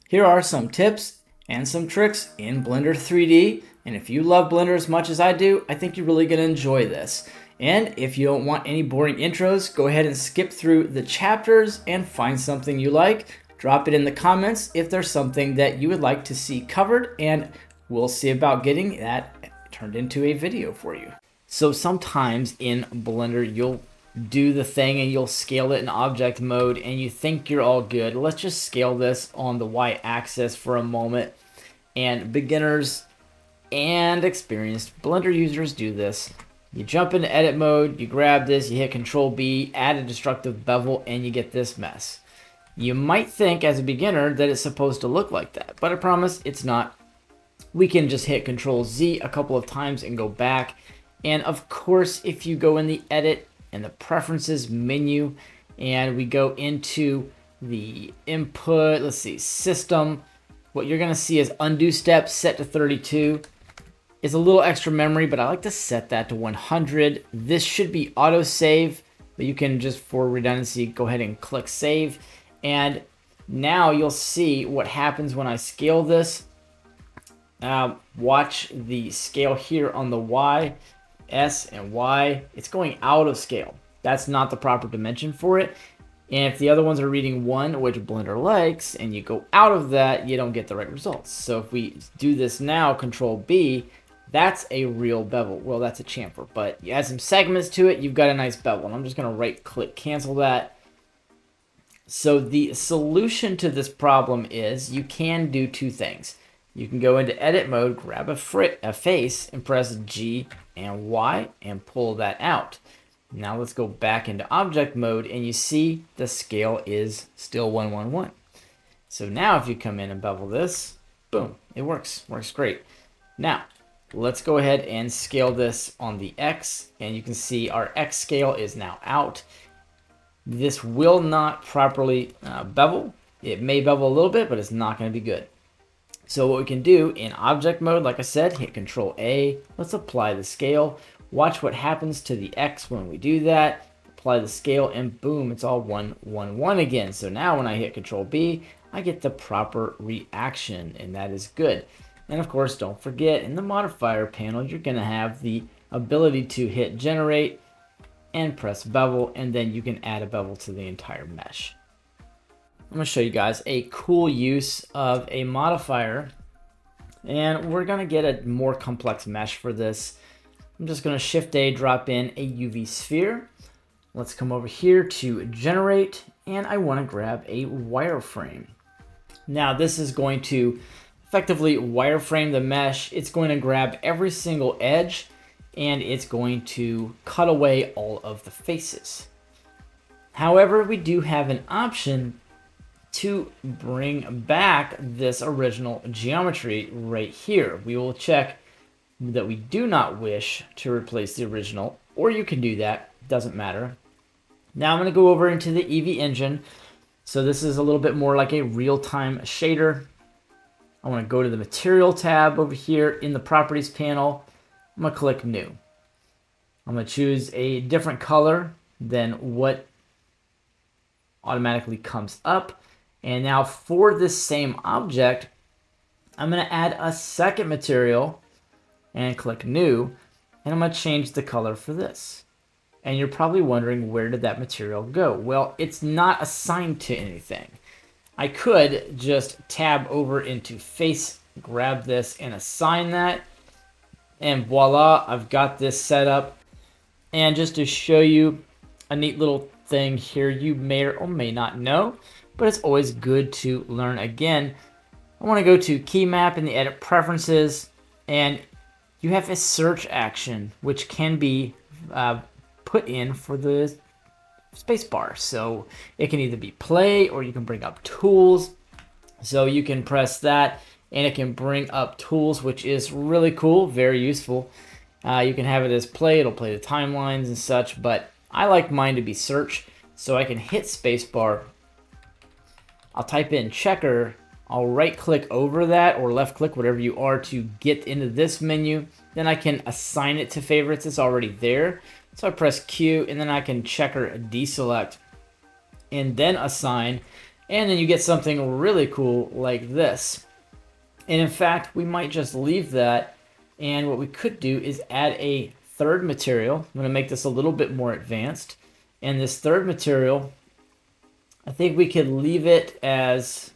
Here are some tips and some tricks in Blender 3D, and if you love Blender as much as I do, I think you're really going to enjoy this. And if you don't want any boring intros, go ahead and skip through the chapters and find something you like. Drop it in the comments if there's something that you would like to see covered, and we'll see about getting that turned into a video for you. So sometimes in Blender, you'll do the thing and you'll scale it in object mode and you think you're all good. Let's just scale this on the y-axis for a moment. And beginners and experienced Blender users do this. You jump into edit mode, you grab this, you hit Control B, add a destructive bevel, and you get this mess. You might think as a beginner that it's supposed to look like that, but I promise it's not. We can just hit Control Z a couple of times and go back. And of course, if you go in the edit and the preferences menu and we go into the input, let's see, system, what you're going to see is undo steps set to 32. It's a little extra memory, but I like to set that to 100. This should be auto save, but you can just, for redundancy, go ahead and click save. And now you'll see what happens when I scale this. Watch the scale here on the Y, S and Y. It's going out of scale. That's not the proper dimension for it. And if the other ones are reading 1, which Blender likes, and you go out of that, you don't get the right results. So if we do this now, Control B, that's a real bevel. Well, that's a chamfer, but you add some segments to it, you've got a nice bevel. And I'm just going to right click, cancel that. So the solution to this problem is you can do two things. You can go into edit mode, grab a face, and press G and Y and pull that out. Now let's go back into object mode, and you see the scale is still 111. So now if you come in and bevel this, boom, it works great. Now let's go ahead and scale this on the X, and you can see our X scale is now out. This will not properly bevel. It may bevel a little bit, but it's not going to be good. So what we can do in object mode, like I said, hit Control A. Let's apply the scale. Watch what happens to the X when we do that. Apply the scale and boom, it's all 111 again. So now when I hit Control B, I get the proper reaction, and that is good. And of course, don't forget in the modifier panel, you're gonna have the ability to hit generate and press bevel, and then you can add a bevel to the entire mesh. I'm going to show you guys a cool use of a modifier, and we're going to get a more complex mesh for this. I'm just going to Shift A, drop in a UV sphere. Let's come over here to generate, and I want to grab a wireframe. Now this is going to effectively wireframe the mesh. It's going to grab every single edge, and it's going to cut away all of the faces. However, we do have an option to bring back this original geometry right here. We will check that we do not wish to replace the original, or you can do that, doesn't matter. Now I'm going to go over into the Eevee engine. So this is a little bit more like a real-time shader. I want to go to the material tab over here in the properties panel. I'm going to click new. I'm going to choose a different color than what automatically comes up. And now for this same object, I'm going to add a second material and click new. And I'm going to change the color for this. And you're probably wondering, where did that material go? Well, it's not assigned to anything. I could just tab over into face, grab this and assign that. And voila, I've got this set up. And just to show you a neat little thing here you may or may not know, but it's always good to learn again. I want to go to key map in the edit preferences, and you have a search action which can be put in for the spacebar. So it can either be play, or you can bring up tools. So you can press that and it can bring up tools, which is really cool, very useful. You can have it as play, it'll play the timelines and such, but I like mine to be search. So I can hit spacebar, I'll type in checker, I'll right click over that or left click, whatever you are, to get into this menu. Then I can assign it to favorites, it's already there. So I press Q, and then I can checker deselect and then assign And then you get something really cool like this. And in fact, we might just leave that. And what we could do is add a third material. I'm going to make this a little bit more advanced. And this third material, I think we could leave it as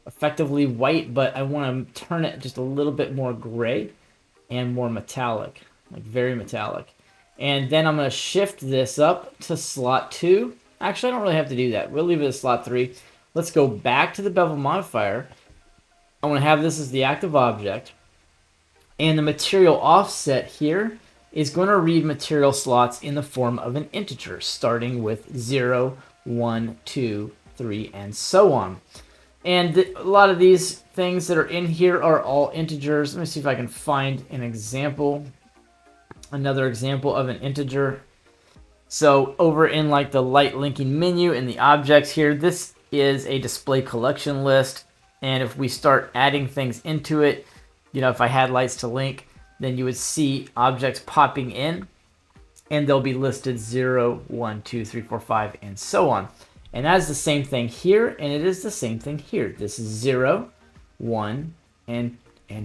effectively white, but I want to turn it just a little bit more gray and more metallic, like very metallic. And then I'm going to shift this up to slot 2. Actually, I don't really have to do that. We'll leave it as slot 3. Let's go back to the bevel modifier. I want to have this as the active object. And the material offset here is going to read material slots in the form of an integer, starting with 0, 1, 2, 3, and so on. And a lot of these things that are in here are all integers. Let me see if I can find an example, another example of an integer. So over in like the light linking menu in the objects here, this is a display collection list. And if we start adding things into it, you know, if I had lights to link, then you would see objects popping in and they'll be listed 0, 1, 2, 3, 4, 5, and so on. And that is the same thing here, and it is the same thing here. This is 0, 1, and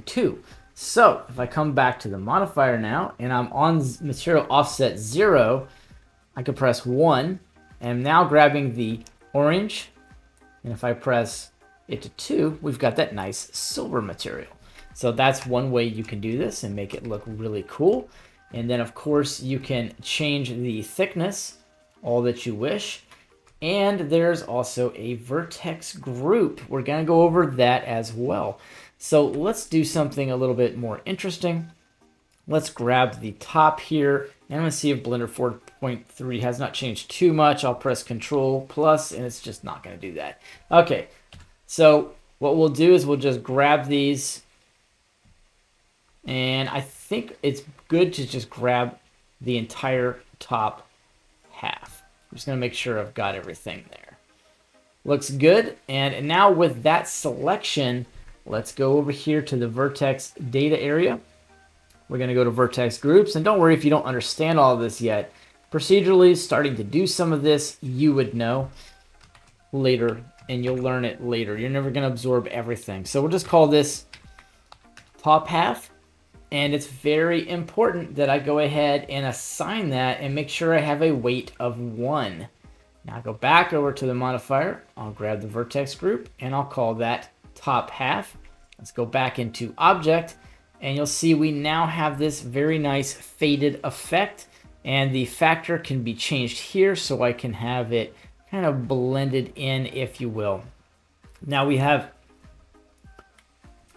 2. So if I come back to the modifier now, and I'm on material offset 0, I could press 1, and I'm now grabbing the orange, and if I press it to 2, we've got that nice silver material. So that's one way you can do this and make it look really cool. And then of course you can change the thickness all that you wish. And there's also a vertex group. We're going to go over that as well. So let's do something a little bit more interesting. Let's grab the top here. And I'm going to see if Blender 4.3 has not changed too much. I'll press Control plus, and it's just not going to do that. Okay, so what we'll do is we'll just grab these. And I think it's good to just grab the entire top half. I'm just going to make sure I've got everything there. Looks good. And now with that selection, let's go over here to the vertex data area. We're going to go to vertex groups. And don't worry if you don't understand all of this yet. Procedurally, starting to do some of this, you would know later, and you'll learn it later. You're never going to absorb everything. So we'll just call this top half. And it's very important that I go ahead and assign that and make sure I have a weight of 1. Now go back over to the modifier. I'll grab the vertex group and I'll call that top half. Let's go back into object and you'll see we now have this very nice faded effect, and the factor can be changed here so I can have it kind of blended in, if you will. Now we have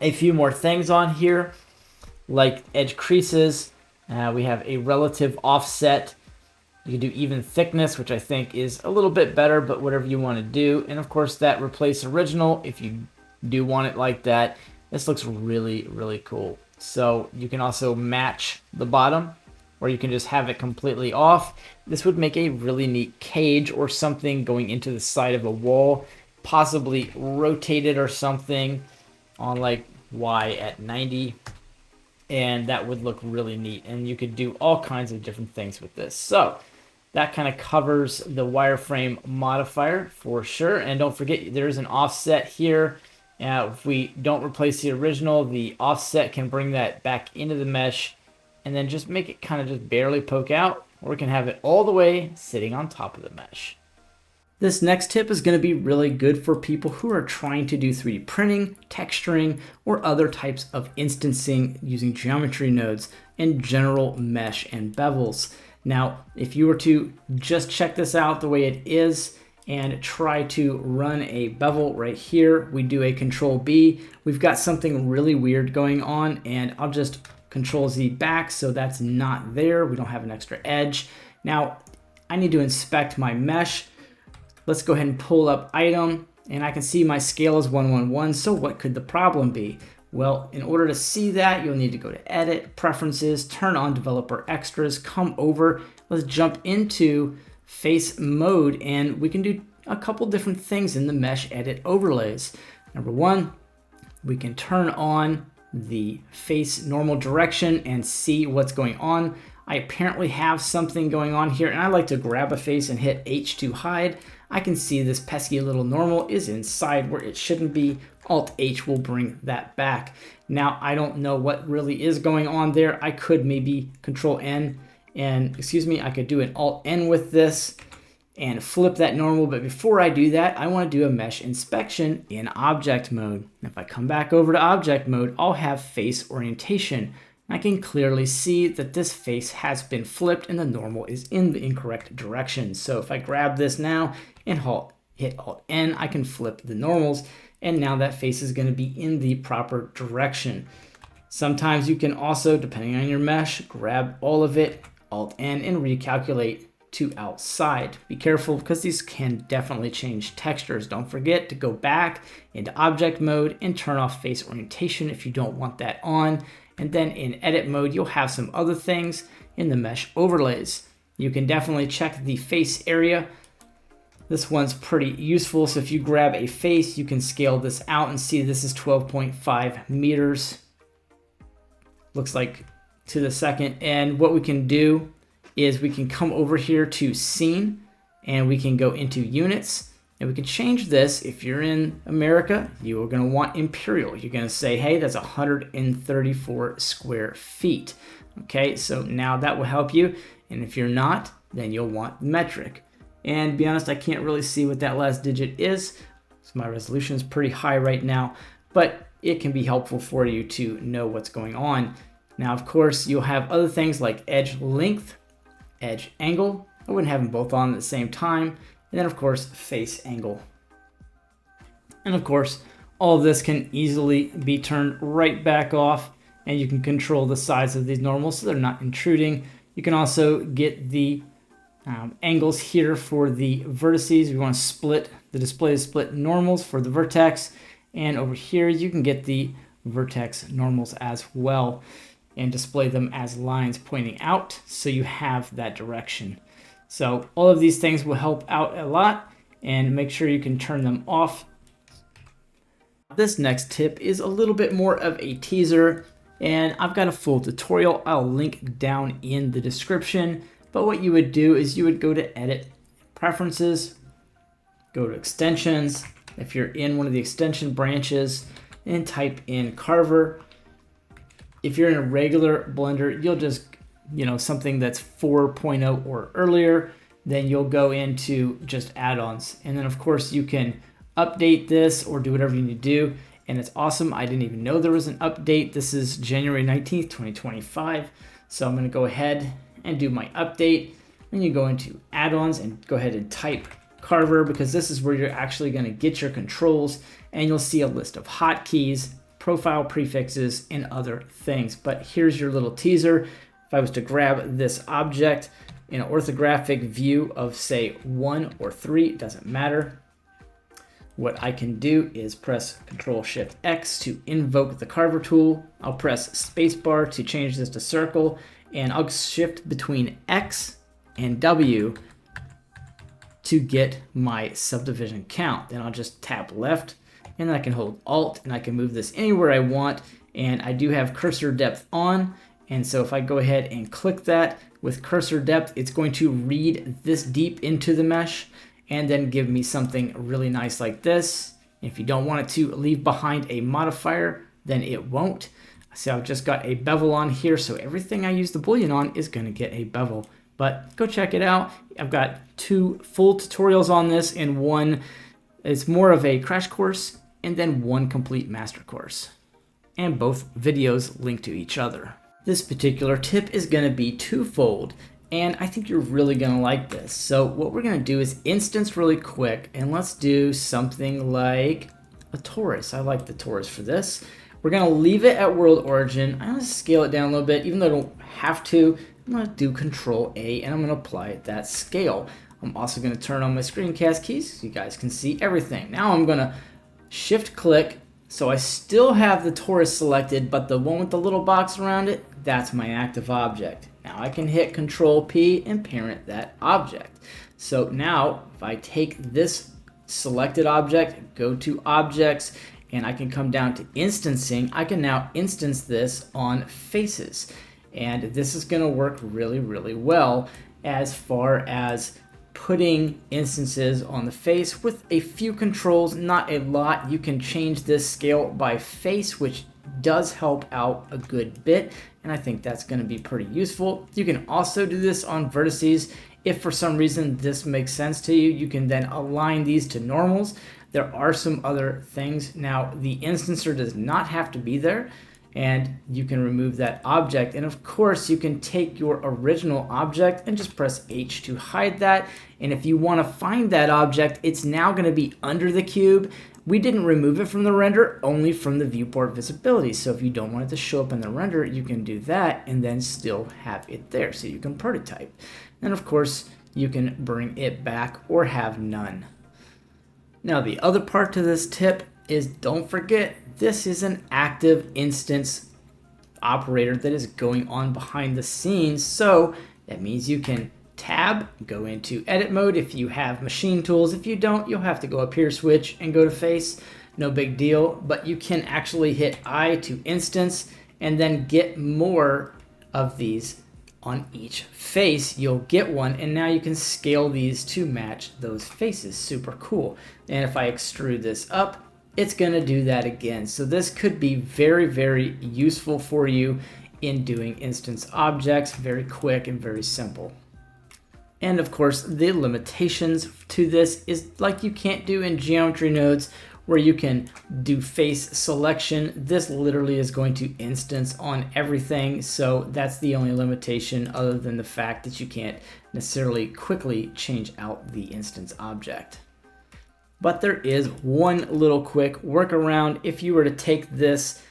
a few more things on here, like edge creases. We have a relative offset. You can do even thickness, which I think is a little bit better, but whatever you want to do. And of course that replace original, if you do want it like that. This looks really, really cool. So you can also match the bottom, or you can just have it completely off. This would make a really neat cage or something going into the side of a wall, possibly rotated or something on like Y at 90. And that would look really neat. And you could do all kinds of different things with this. So that kind of covers the wireframe modifier for sure. And don't forget, there's an offset here. If we don't replace the original, the offset can bring that back into the mesh and then just make it kind of just barely poke out, or we can have it all the way sitting on top of the mesh. This next tip is going to be really good for people who are trying to do 3D printing, texturing, or other types of instancing using geometry nodes and general mesh and bevels. Now, if you were to just check this out the way it is and try to run a bevel right here, we do a Control B. We've got something really weird going on, and I'll just Control Z back so that's not there. We don't have an extra edge. Now, I need to inspect my mesh. Let's go ahead and pull up item, and I can see my scale is 111, so what could the problem be? Well, in order to see that, you'll need to go to Edit, Preferences, turn on Developer Extras, come over, let's jump into Face Mode, and we can do a couple different things in the Mesh Edit Overlays. Number one, we can turn on the face normal direction and see what's going on. I apparently have something going on here, and I like to grab a face and hit H to hide. I can see this pesky little normal is inside where it shouldn't be. Alt-H will bring that back. Now, I don't know what really is going on there. I could maybe Control-N and, I could do an Alt-N with this and flip that normal. But before I do that, I want to do a mesh inspection in object mode. If I come back over to object mode, I'll have face orientation. I can clearly see that this face has been flipped and the normal is in the incorrect direction. So if I grab this now and hit Alt-N, I can flip the normals, and now that face is going to be in the proper direction. Sometimes you can also, depending on your mesh, grab all of it, Alt-N, and recalculate to outside. Be careful because these can definitely change textures. Don't forget to go back into object mode and turn off face orientation if you don't want that on. And then in edit mode, you'll have some other things in the mesh overlays. You can definitely check the face area. This one's pretty useful. So if you grab a face, you can scale this out and see this is 12.5 meters. Looks like to the second. And what we can do is we can come over here to scene and we can go into units and we can change this. If you're in America, you are going to want imperial. You're going to say, hey, that's 134 square feet. Okay, so now that will help you. And if you're not, then you'll want metric. And to be honest, I can't really see what that last digit is. So my resolution is pretty high right now, but it can be helpful for you to know what's going on. Now, of course, you'll have other things like edge length, edge angle. I wouldn't have them both on at the same time. And then of course, face angle. And of course, all of this can easily be turned right back off, and you can control the size of these normals so they're not intruding. You can also get the angles here for the vertices. We want to split the display to split normals for the vertex. And over here, you can get the vertex normals as well and display them as lines pointing out, so you have that direction. So all of these things will help out a lot, and make sure you can turn them off. This next tip is a little bit more of a teaser, and I've got a full tutorial I'll link down in the description. But what you would do is you would go to Edit, Preferences, go to Extensions, if you're in one of the extension branches, and type in Carver. If you're in a regular Blender, you'll just, something that's 4.0 or earlier, then you'll go into just add-ons. And then of course you can update this or do whatever you need to do. And it's awesome. I didn't even know there was an update. This is January 19th, 2025. So I'm going to go ahead and do my update. Then you go into add-ons and go ahead and type Carver, because this is where you're actually going to get your controls, and you'll see a list of hotkeys, profile prefixes, and other things. But here's your little teaser. If I was to grab this object in an orthographic view of say 1 or 3, it doesn't matter. What I can do is press Control-Shift-X to invoke the Carver tool. I'll press spacebar to change this to circle, and I'll shift between X and W to get my subdivision count. Then I'll just tap left, and then I can hold Alt, and I can move this anywhere I want. And I do have cursor depth on, and so if I go ahead and click that with cursor depth, it's going to read this deep into the mesh and then give me something really nice like this. If you don't want it to leave behind a modifier, then it won't. So I've just got a bevel on here, so everything I use the boolean on is going to get a bevel. But go check it out. I've got 2 full tutorials on this, and one is more of a crash course, and then one complete master course. And both videos link to each other. This particular tip is going to be twofold, and I think you're really going to like this. So what we're going to do is instance really quick, and let's do something like a torus. I like the torus for this. We're going to leave it at world origin. I'm going to scale it down a little bit, even though I don't have to. I'm going to do Control A, and I'm going to apply that scale. I'm also going to turn on my screencast keys so you guys can see everything. Now I'm going to shift click, so I still have the torus selected, but the one with the little box around it, that's my active object. Now I can hit Control P and parent that object. So now if I take this selected object, go to objects, and I can come down to instancing, I can now instance this on faces. And this is going to work really, really well as far as putting instances on the face with a few controls, not a lot. You can change this scale by face, which does help out a good bit, and I think that's going to be pretty useful. You can also do this on vertices. If for some reason this makes sense to you, you can then align these to normals. There are some other things. Now, the instancer does not have to be there, and you can remove that object. And of course, you can take your original object and just press H to hide that. And if you want to find that object, it's now going to be under the cube. We didn't remove it from the render, only from the viewport visibility. So if you don't want it to show up in the render, you can do that and then still have it there so you can prototype. And of course, you can bring it back or have none. Now, the other part to this tip is, don't forget, this is an active instance operator that is going on behind the scenes. So that means you can tab, go into edit mode if you have machine tools. If you don't, you'll have to go up here, switch, and go to face. No big deal, but you can actually hit I to instance and then get more of these on each face. You'll get one, and now you can scale these to match those faces. Super cool. And if I extrude this up, it's going to do that again. So this could be very, very useful for you in doing instance objects. Very quick and very simple. And of course, the limitations to this is like you can't do in geometry nodes where you can do face selection. This literally is going to instance on everything. So that's the only limitation, other than the fact that you can't necessarily quickly change out the instance object. But there is one little quick workaround. If you were to take this,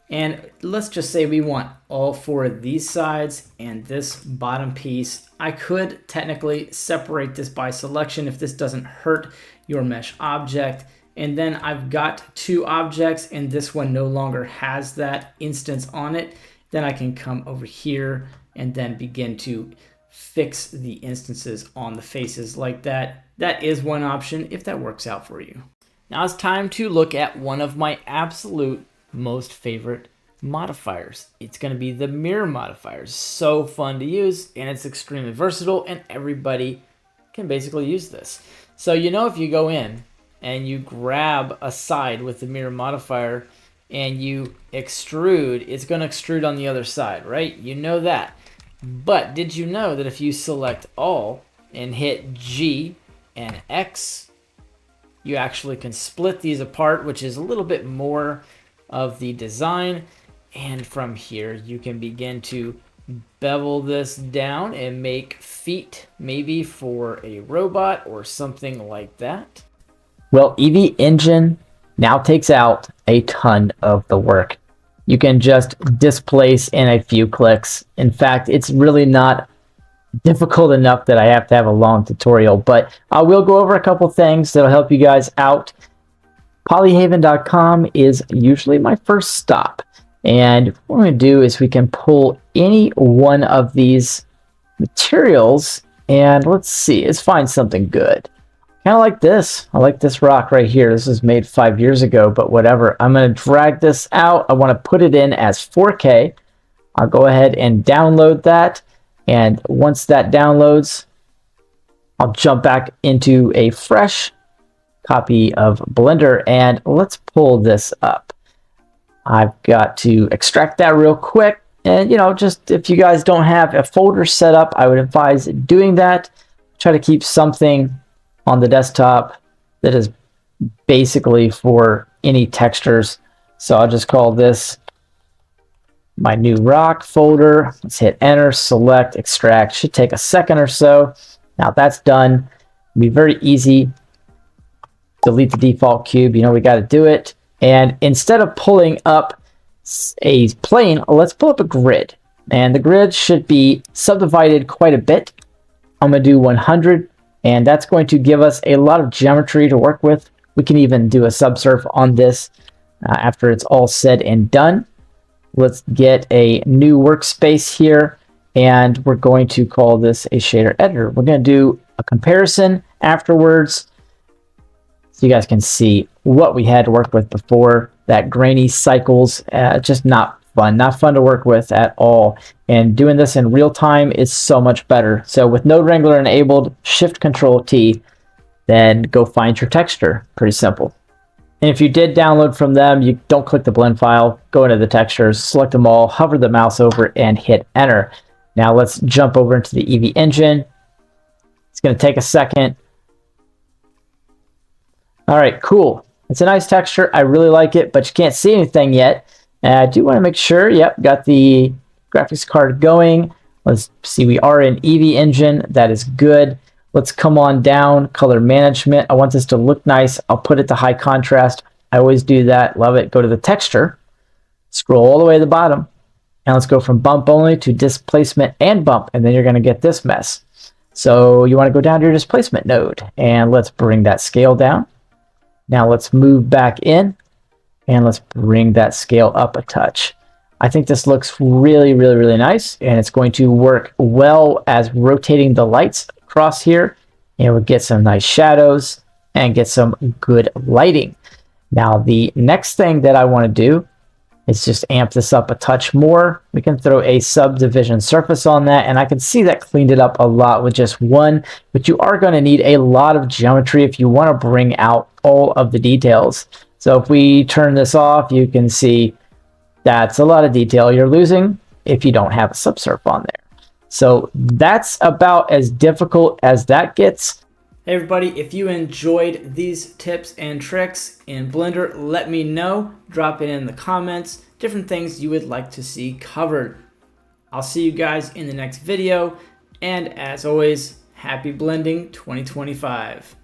and let's just say we want all four of these sides and this bottom piece, I could technically separate this by selection if this doesn't hurt your mesh object. And then I've got two objects and this one no longer has that instance on it. Then I can come over here and then begin to fix the instances on the faces like that. That is one option if that works out for you. Now it's time to look at one of my absolute most favorite modifiers. It's going to be the mirror modifiers. So fun to use, and it's extremely versatile, and everybody can basically use this. So if you go in and you grab a side with the mirror modifier and you extrude, it's going to extrude on the other side, right? You know that. But did you know that if you select all and hit G and X, you actually can split these apart, which is a little bit more of the design. And from here, you can begin to bevel this down and make feet, maybe for a robot or something like that. Well, Eevee Engine now takes out a ton of the work. You can just displace in a few clicks. In fact, it's really not difficult enough that I have to have a long tutorial, but I will go over a couple things that'll help you guys out. Polyhaven.com is usually my first stop. And what we're going to do is we can pull any one of these materials and let's see, let's find something good. Kind of like this. I like this rock right here. This was made 5 years ago, but whatever. I'm going to drag this out. I want to put it in as 4K. I'll go ahead and download that. And once that downloads, I'll jump back into a fresh copy of Blender and let's pull this up. I've got to extract that real quick. And just if you guys don't have a folder set up, I would advise doing that. Try to keep something on the desktop that is basically for any textures. So I'll just call this my new rock folder. Let's hit enter, select, extract. Should take a second or so. Now that's done. It'll be very easy. Delete the default cube. We got to do it. And instead of pulling up a plane, let's pull up a grid. And the grid should be subdivided quite a bit. I'm going to do 100. And that's going to give us a lot of geometry to work with. We can even do a subsurf on this after it's all said and done. Let's get a new workspace here. And we're going to call this a shader editor. We're going to do a comparison afterwards, so you guys can see what we had to work with before. That grainy cycles, just not fun. Not fun to work with at all. And doing this in real time is so much better. So with Node Wrangler enabled, Shift Control T, then go find your texture. Pretty simple. And if you did download from them, you don't click the blend file, go into the textures, select them all, hover the mouse over it, and hit enter. Now let's jump over into the Eevee engine. It's going to take a second. All right, cool. It's a nice texture. I really like it, but you can't see anything yet. And I do want to make sure, yep, got the graphics card going. Let's see, we are in Eevee engine. That is good. Let's come on down, color management. I want this to look nice. I'll put it to high contrast. I always do that. Love it. Go to the texture, scroll all the way to the bottom, and let's go from bump only to displacement and bump, and then you're going to get this mess. So you want to go down to your displacement node, and let's bring that scale down. Now let's move back in, and let's bring that scale up a touch. I think this looks really, really, really nice, and it's going to work well as rotating the lights across here, and we'll get some nice shadows and get some good lighting. Now the next thing that I want to do is just amp this up a touch more. We can throw a subdivision surface on that, and I can see that cleaned it up a lot with just one, but you are going to need a lot of geometry if you want to bring out all of the details. So if we turn this off, you can see that's a lot of detail you're losing if you don't have a subsurf on there. So that's about as difficult as that gets. Hey everybody, if you enjoyed these tips and tricks in Blender, let me know. Drop it in the comments, different things you would like to see covered. I'll see you guys in the next video, and as always, happy blending 2025.